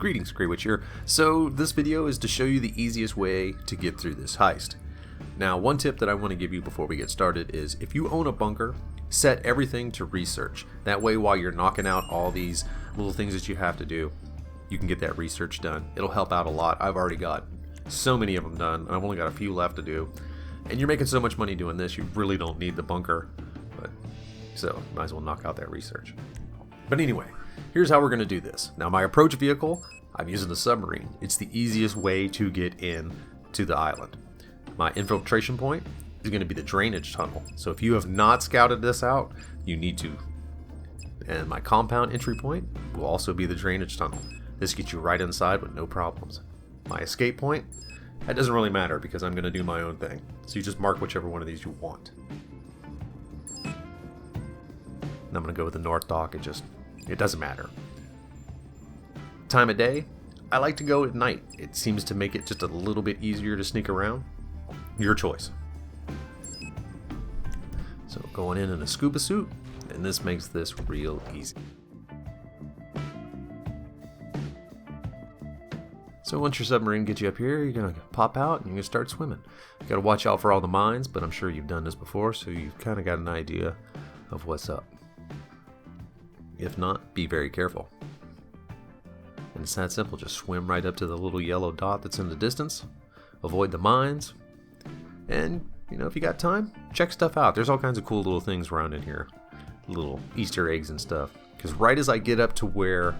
Greetings, Grey Witch here. So this video is to show you the easiest way to get through this heist. Now, one tip that I want to give you before we get started is if you own a bunker, set everything to research. That way, while you're knocking out all these little things that you have to do, you can get that research done. It'll help out a lot. I've already got so many of them done, and I've only got a few left to do. And you're making so much money doing this, you really don't need the bunker. So, might as well knock out that research. But anyway, here's how we're going to do this. Now, my approach vehicle, I'm using the submarine. It's the easiest way to get in to the island. My infiltration point is going to be the drainage tunnel. So if you have not scouted this out, you need to. And my compound entry point will also be the drainage tunnel. This gets you right inside with no problems. My escape point, that doesn't really matter because I'm going to do my own thing. So you just mark whichever one of these you want. And I'm going to go with the north dock. It doesn't matter. Time of day, I like to go at night. It seems to make it just a little bit easier to sneak around. Your choice. So going in a scuba suit, and this makes this real easy. So once your submarine gets you up here, you're going to pop out and you're going to start swimming. You got to watch out for all the mines, but I'm sure you've done this before, so you've kind of got an idea of what's up. If not, be very careful. And it's that simple. Just swim right up to the little yellow dot that's in the distance. Avoid the mines. And, if you got time, check stuff out. There's all kinds of cool little things around in here. Little Easter eggs and stuff. Because right as I get up to where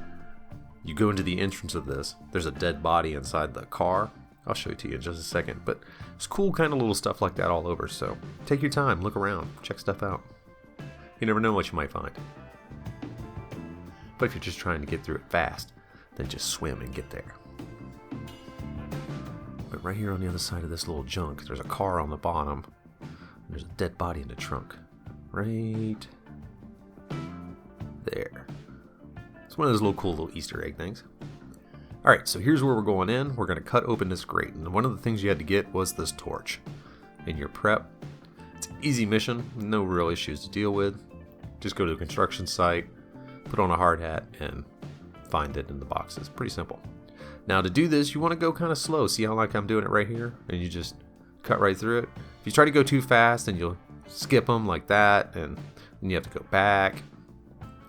you go into the entrance of this, there's a dead body inside the car. I'll show it to you in just a second. But there's cool kind of little stuff like that all over. So take your time. Look around. Check stuff out. You never know what you might find. But if you're just trying to get through it fast, then just swim and get there. But right here on the other side of this little junk, there's a car on the bottom. And there's a dead body in the trunk. Right there. It's one of those cool little Easter egg things. Alright, so here's where we're going in. We're going to cut open this grate. And one of the things you had to get was this torch. In your prep, it's an easy mission. No real issues to deal with. Just go to a construction site, put on a hard hat, and find it in the boxes. Pretty simple. Now to do this, you want to go kind of slow. See how I'm doing it right here? And you just cut right through it. If you try to go too fast, then you'll skip them like that, and then you have to go back.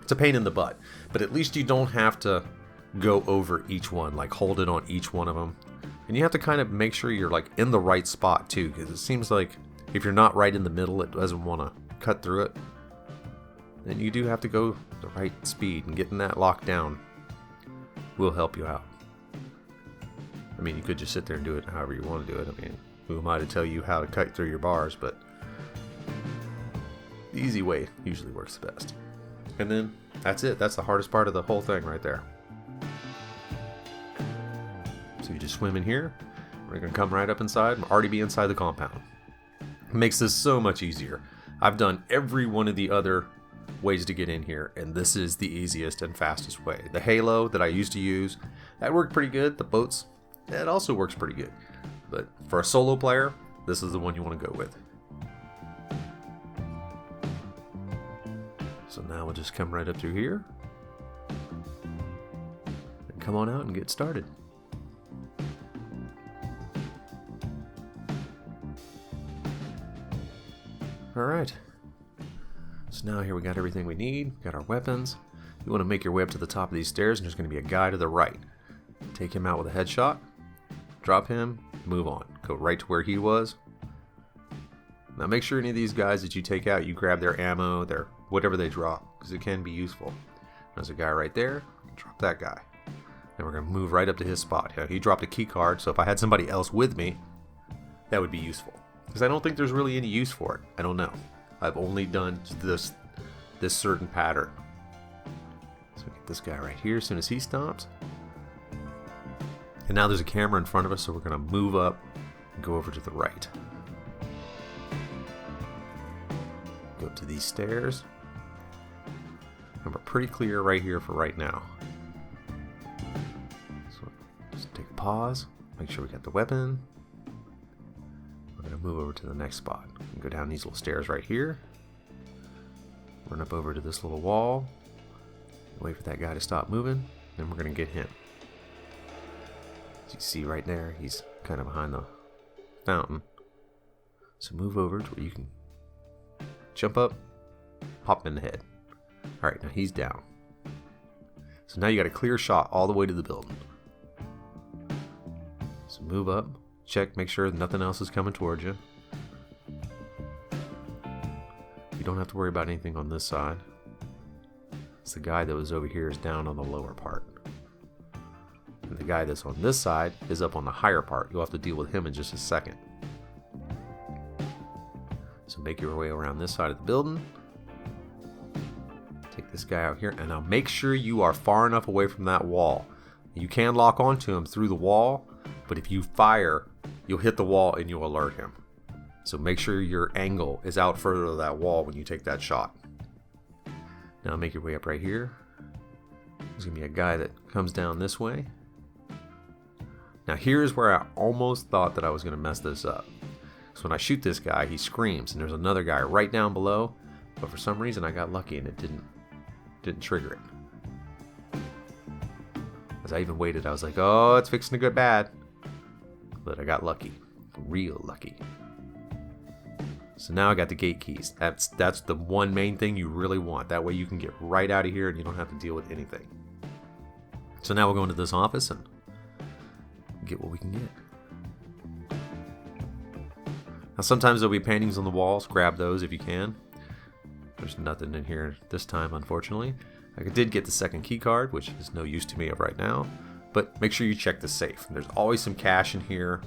It's a pain in the butt. But at least you don't have to go over each one, like hold it on each one of them. And you have to kind of make sure you're in the right spot too, because it seems like if you're not right in the middle, it doesn't want to cut through it. Then you do have to go the right speed, and getting that locked down will help you out. I mean, you could just sit there and do it however you want to do it. I mean, who am I to tell you how to cut through your bars, but the easy way usually works the best. And then that's it. That's the hardest part of the whole thing right there. So you just swim in here. We're going to come right up inside and already be inside the compound. It makes this so much easier. I've done every one of the other ways to get in here, and this is the easiest and fastest way. The halo that I used to use, that worked pretty good. The boats, that also works pretty good. But for a solo player, this is the one you want to go with. So now we'll just come right up through here and come on out and get started. Alright. So now here we got everything we need. Got our weapons. You want to make your way up to the top of these stairs, and there's going to be a guy to the right. Take him out with a headshot. Drop him. Move on. Go right to where he was. Now make sure any of these guys that you take out, you grab their ammo, their whatever they drop, because it can be useful. There's a guy right there. Drop that guy. And we're going to move right up to his spot. He dropped a key card, so if I had somebody else with me, that would be useful. Because I don't think there's really any use for it. I don't know. I've only done this certain pattern. So get this guy right here as soon as he stops. And now there's a camera in front of us, so we're going to move up and go over to the right. Go up to these stairs. And we're pretty clear right here for right now. So just take a pause. Make sure we got the weapon. We're going to move over to the next spot. Go down these little stairs right here. Run up over to this little wall. Wait for that guy to stop moving. Then we're going to get him. As you see right there, he's kind of behind the fountain. So move over to where you can jump up, pop him in the head. Alright, now he's down. So now you got a clear shot all the way to the building. So move up, check, make sure nothing else is coming towards you. You don't have to worry about anything on this side. It's the guy that was over here is down on the lower part. And the guy that's on this side is up on the higher part. You'll have to deal with him in just a second. So make your way around this side of the building. Take this guy out here, and now make sure you are far enough away from that wall. You can lock onto him through the wall, but if you fire, you'll hit the wall and you'll alert him. So make sure your angle is out further of that wall when you take that shot. Now make your way up right here. There's going to be a guy that comes down this way. Now here's where I almost thought that I was going to mess this up. So when I shoot this guy, he screams, and there's another guy right down below, but for some reason I got lucky and it didn't trigger it. As I even waited, I was like, oh, it's fixing to get bad. But I got lucky. Real lucky. So now I got the gate keys. That's the one main thing you really want. That way you can get right out of here and you don't have to deal with anything. So now we'll go into this office and get what we can get. Now sometimes there'll be paintings on the walls. Grab those if you can. There's nothing in here this time, unfortunately. I did get the second key card, which is no use to me right now. But make sure you check the safe. There's always some cash in here,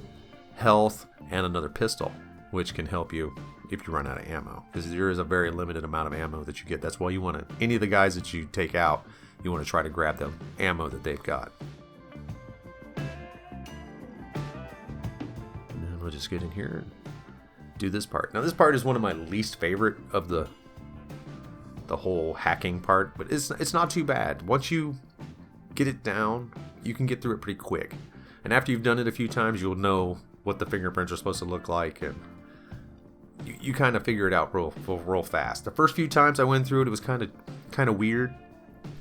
health, and another pistol, which can help you if you run out of ammo. Because there is a very limited amount of ammo that you get. That's why you want to, any of the guys that you take out, you want to try to grab the ammo that they've got. And then we'll just get in here and do this part. Now this part is one of my least favorite of the whole hacking part, but it's not too bad. Once you get it down, you can get through it pretty quick. And after you've done it a few times, you'll know what the fingerprints are supposed to look like, and you kind of figure it out real fast. The first few times I went through it, it was kind of weird.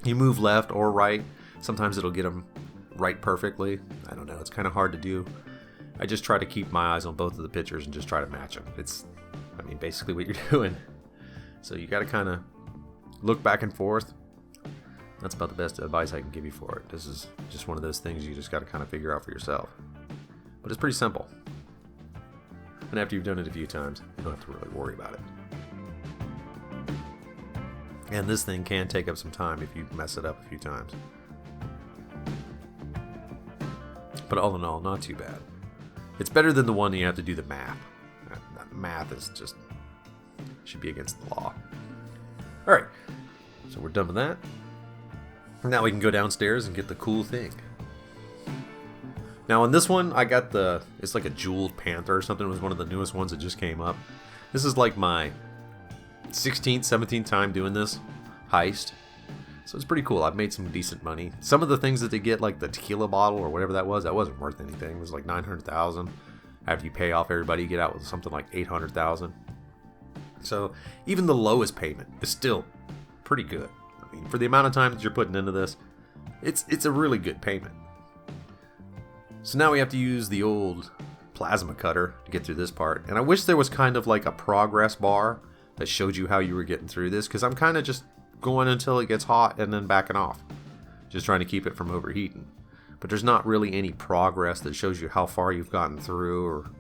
You move left or right. Sometimes it'll get them right perfectly. I don't know. It's kind of hard to do. I just try to keep my eyes on both of the pictures and just try to match them. It's, I mean, basically what you're doing. So you got to kind of look back and forth. That's about the best advice I can give you for it. This is just one of those things you just got to kind of figure out for yourself. But it's pretty simple. And after you've done it a few times, you don't have to really worry about it. And this thing can take up some time if you mess it up a few times. But all in all, not too bad. It's better than the one that you have to do the math. That math is just, should be against the law. Alright, so we're done with that. Now we can go downstairs and get the cool thing. Now on this one, I got it's like a jeweled panther or something. It was one of the newest ones that just came up. This is like my 16th, 17th time doing this heist. So it's pretty cool. I've made some decent money. Some of the things that they get, like the tequila bottle or whatever that wasn't worth anything. It was like $900,000. After you pay off everybody, you get out with something like $800,000. So even the lowest payment is still pretty good. I mean, for the amount of time that you're putting into this, it's a really good payment. So now we have to use the old plasma cutter to get through this part. And I wish there was kind of like a progress bar that showed you how you were getting through this, because I'm kind of just going until it gets hot and then backing off. Just trying to keep it from overheating. But there's not really any progress that shows you how far you've gotten through or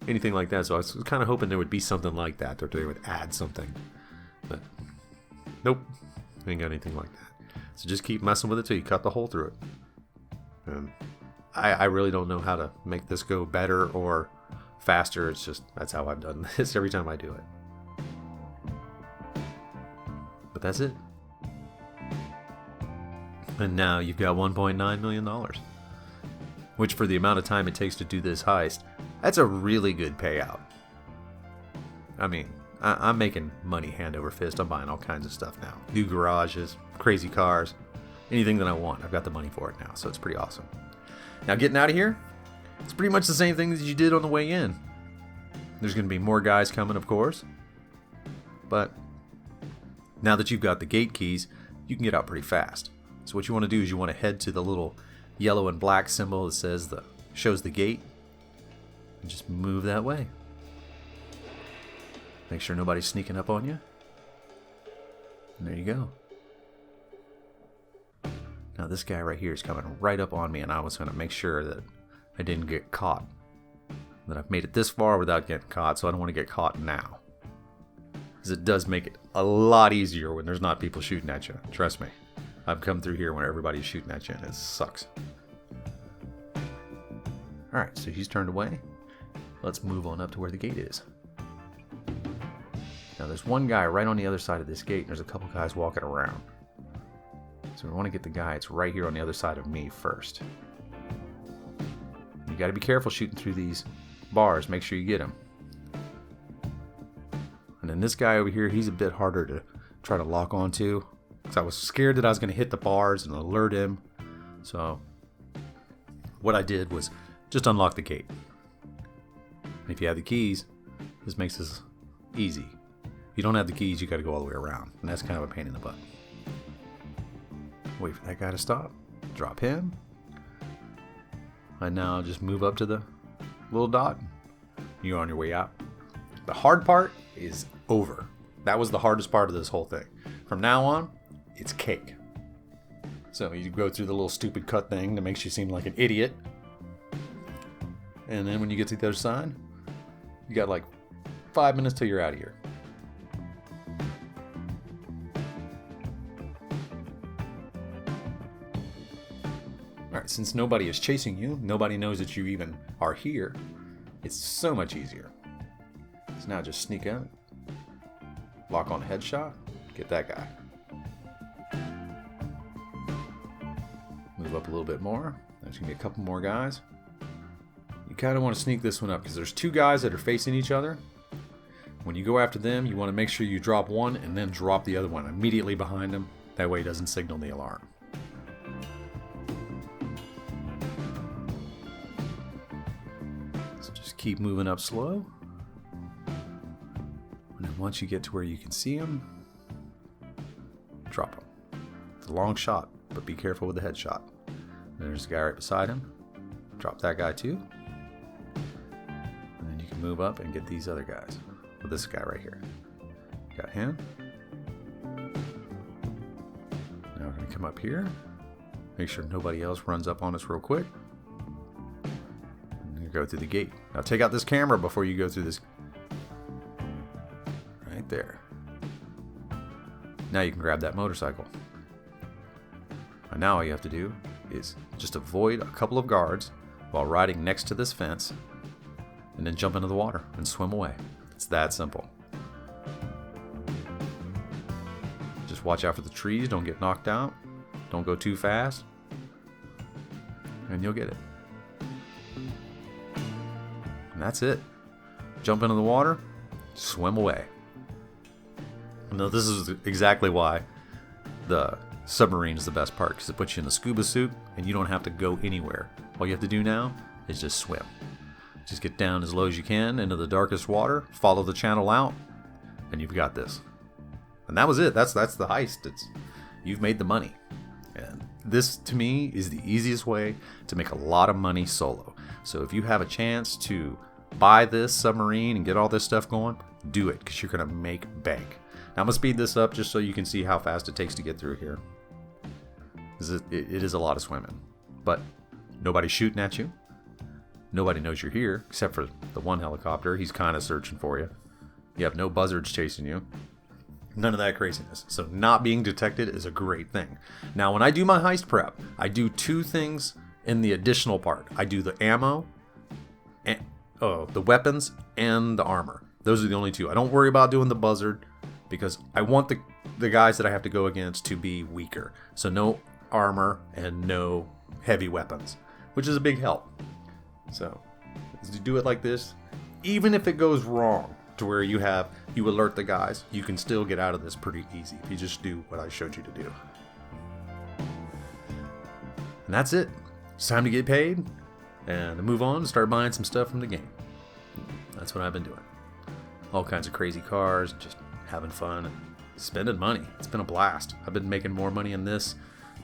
anything like that. So I was kind of hoping there would be something like that, or they would add something. But nope, ain't got anything like that. So just keep messing with it till you cut the hole through it. And I really don't know how to make this go better or faster. It's just, that's how I've done this every time I do it. But that's it. And now you've got $1.9 million. Which, for the amount of time it takes to do this heist, that's a really good payout. I mean, I'm making money hand over fist. I'm buying all kinds of stuff now. New garages, crazy cars, anything that I want. I've got the money for it now, so it's pretty awesome. Now getting out of here, it's pretty much the same thing that you did on the way in. There's going to be more guys coming, of course. But now that you've got the gate keys, you can get out pretty fast. So what you want to do is you want to head to the little yellow and black symbol that says the shows the gate. And just move that way. Make sure nobody's sneaking up on you. And there you go. Now this guy right here is coming right up on me, and I was going to make sure that I didn't get caught. That I've made it this far without getting caught, so I don't want to get caught now. Because it does make it a lot easier when there's not people shooting at you. Trust me. I've come through here when everybody's shooting at you, and it sucks. Alright, so he's turned away. Let's move on up to where the gate is. Now there's one guy right on the other side of this gate, and there's a couple guys walking around. So we want to get the guy that's right here on the other side of me first. You got to be careful shooting through these bars. Make sure you get him. And then this guy over here, he's a bit harder to try to lock onto. Because I was scared that I was going to hit the bars and alert him. So what I did was just unlock the gate. And if you have the keys, this makes this easy. If you don't have the keys, you got to go all the way around. And that's kind of a pain in the butt. Wait for that guy to stop. Drop him. And now just move up to the little dot. You're on your way out. The hard part is over. That was the hardest part of this whole thing. From now on, it's cake. So you go through the little stupid cut thing that makes you seem like an idiot. And then when you get to the other side, you got like 5 minutes till you're out of here. Alright, since nobody is chasing you, nobody knows that you even are here, it's so much easier. So now just sneak out, lock on a headshot, get that guy. Move up a little bit more, there's going to be a couple more guys. You kind of want to sneak this one up because there's two guys that are facing each other. When you go after them, you want to make sure you drop one and then drop the other one immediately behind them. That way it doesn't signal the alarm. Keep moving up slow. And then once you get to where you can see him, drop him. It's a long shot, but be careful with the headshot. There's a guy right beside him. Drop that guy too. And then you can move up and get these other guys. Well, this guy right here. Got him. Now we're going to come up here. Make sure nobody else runs up on us real quick. Go through the gate. Now take out this camera before you go through this. Right there. Now you can grab that motorcycle. And now all you have to do is just avoid a couple of guards while riding next to this fence and then jump into the water and swim away. It's that simple. Just watch out for the trees. Don't get knocked out. Don't go too fast. And you'll get it. And that's it. Jump into the water, swim away. Now this is exactly why the submarine is the best part, because it puts you in a scuba suit and you don't have to go anywhere. All you have to do now is just swim. Just get down as low as you can into the darkest water, follow the channel out, and you've got this. And that was it. That's the heist. You've made the money. And this, to me, is the easiest way to make a lot of money solo. So if you have a chance to buy this submarine and get all this stuff going, do it, because you're going to make bank. Now I'm going to speed this up just so you can see how fast it takes to get through here. It is a lot of swimming. But nobody's shooting at you. Nobody knows you're here, except for the one helicopter. He's kind of searching for you. You have no buzzards chasing you. None of that craziness. So not being detected is a great thing. Now when I do my heist prep, I do two things in the additional part. I do the ammo, and the weapons, and the armor. Those are the only two. I don't worry about doing the buzzard because I want the guys that I have to go against to be weaker. So no armor and no heavy weapons, which is a big help. So as you do it like this, even if it goes wrong to where you alert the guys, you can still get out of this pretty easy if you just do what I showed you to do. And that's it. It's time to get paid and to move on and start buying some stuff from the game. That's what I've been doing. All kinds of crazy cars, just having fun and spending money. It's been a blast. I've been making more money in this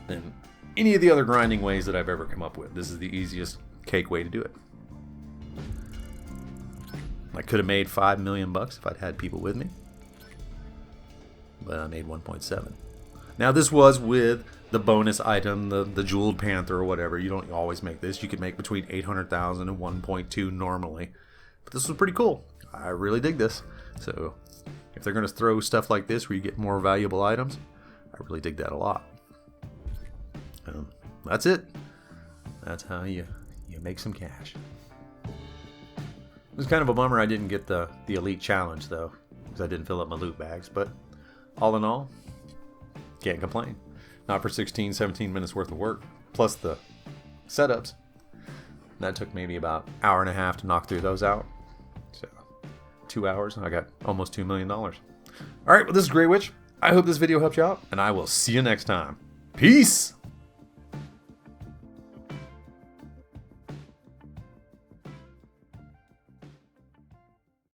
than any of the other grinding ways that I've ever come up with. This is the easiest cake way to do it. I could have made $5 million if I'd had people with me, but I made 1.7. Now this was with the bonus item, the jeweled panther or whatever. You don't always make this. You could make between 800,000 and 1.2 normally, but this was pretty cool. I really dig this. So if they're going to throw stuff like this where you get more valuable items, I really dig that a lot. That's it. That's how you make some cash. It was kind of a bummer I didn't get the elite challenge though, because I didn't fill up my loot bags, but all in all, can't complain. Not for 16, 17 minutes worth of work, plus the setups. That took maybe about an hour and a half to knock through those out. So 2 hours and I got almost $2 million. All right, well, this is Grey Witch. I hope this video helped you out, and I will see you next time. Peace!